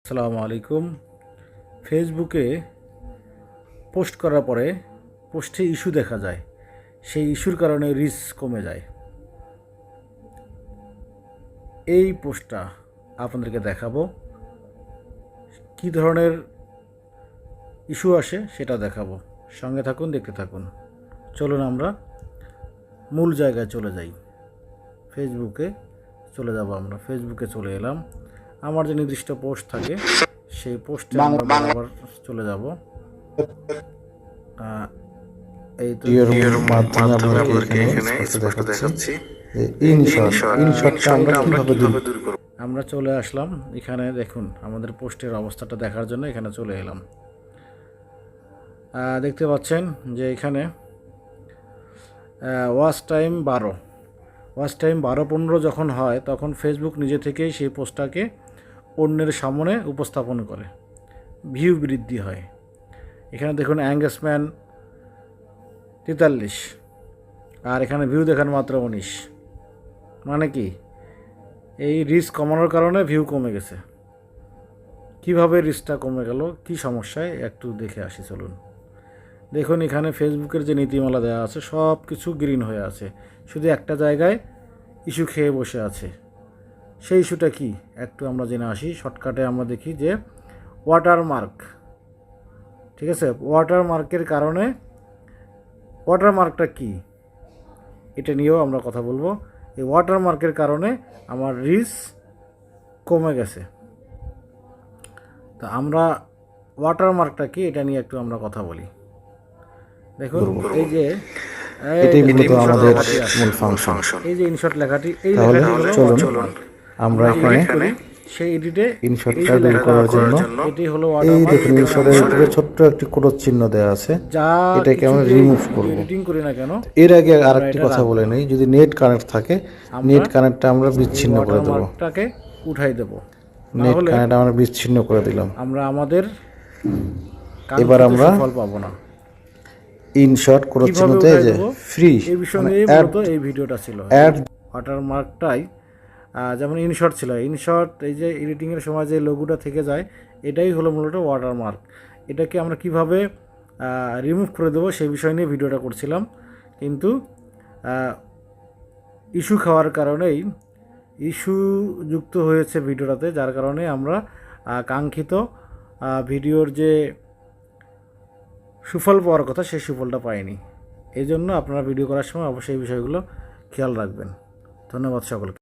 আসসালামু আলাইকুম। ফেসবুকে পোস্ট করার পরে পোস্টে ইস্যু দেখা যায়, সেই ইস্যুর কারণে রিচ কমে যায়। এই পোস্টটা আপনাদেরকে দেখাবো, কী ধরনের ইস্যু আসে সেটা দেখাবো। সঙ্গে থাকুন, দেখতে থাকুন। চলুন আমরা মূল জায়গায় চলে যাই। ফেসবুকে চলে যাব। আমরা ফেসবুকে চলে এলাম। আমার যে নির্দিষ্ট পোস্ট থাকে সেই পোস্টে আমরা আবার চলে যাব। এই তো মাধ্যমে আপনাদেরকে এখানে স্পষ্ট দেখাচ্ছি যে ইনশটটা আমরা কিভাবে দূর করব। আমরা চলে আসলাম এখানে। দেখুন, আমাদের পোস্টের অবস্থাটা দেখার জন্য এখানে চলে এলাম। দেখতে পাচ্ছেন যে এখানে ওয়াচ টাইম 12:15 যখন হয় তখন ফেসবুক নিজে থেকেই সেই পোস্টটাকে অন্যের সামনে উপস্থাপন করে, ভিউ বৃদ্ধি হয়। এখানে দেখুন এঙ্গেজমেন্ট 43, আর এখানে ভিউ দেখান মাত্র 19। মানে কি, এই রিচ কমানোর কারণে ভিউ কমে গেছে। কিভাবে রিচটা কমে গেল, কি সমস্যায়, একটু দেখে আসি চলুন। দেখুন এখানে ফেসবুকের যে নীতিমালা দেওয়া আছে সব কিছু গ্রিন হয়ে আছে, শুধু একটা জায়গায় ইস্যু খেয়ে বসে আছে। সেই ইস্যুটা কি একটু আমরা জেনে আসি। শর্টকাটে আমরা দেখি যে ওয়াটারমার্ক, ঠিক আছে, ওয়াটারমার্কের কারণে, ওয়াটারমার্কটা কি এটা নিয়েও আমরা কথা বলবো। এই ওয়াটারমার্কের কারণে আমার রিচ কমে গেছে। তা আমরা ওয়াটারমার্কটা কি এটা নিয়ে একটু আমরা কথা বলি। দেখুন এই যে এটাই মূলত আমাদের মূল ফাংশন। এই যে ইনশট লেখাটি, এই তাহলে লেখাটি হলো চলুন আমরা এখানে সেই এডিটে ইনশটটা দূর করার জন্য এটি হলো এই দেখুন ইনশটের উপরে ছোট্ট একটি ক্রস চিহ্ন দেওয়া আছে, যা এটাকে আমরা রিমুভ করব। এডিটিং করি না কেন, এর আগে আরেকটি কথা বলে নেই, যদি নেট কানেক্ট থাকে নেট কানেক্টটা আমরা বিচ্ছিন্ন করে দেব। ওয়াটারমার্কটাকে উঠাই দেব। নেট কানেক্ট আমরা বিচ্ছিন্ন করে দিলাম। আমরা আমাদের এবার আমরা ফল পাবো না। ইনশট ক্রস চিহ্নতে যে ফ্রি এই বিষয় নিয়ে মূলত এই ভিডিওটা ছিল। অ্যাড ওয়াটারমার্কটাই যেমন ইনশট ছিল, ইনশট এই যে এডিটিংয়ের সময় যে লোগোটা থেকে যায় এটাই হলো মূলত ওয়াটারমার্ক। এটাকে আমরা কিভাবে রিমুভ করে দেবো সেই বিষয় নিয়ে ভিডিওটা করছিলাম, কিন্তু ইস্যু খাওয়ার কারণেই ইস্যু যুক্ত হয়েছে ভিডিওটাতে, যার কারণে আমরা কাঙ্ক্ষিত ভিডিওর যে সুফল পাওয়ার কথা সেই সুফলটা পাইনি। এই জন্য আপনারা ভিডিও করার সময় অবশ্যই এই বিষয়গুলো খেয়াল রাখবেন। ধন্যবাদ সকলকে।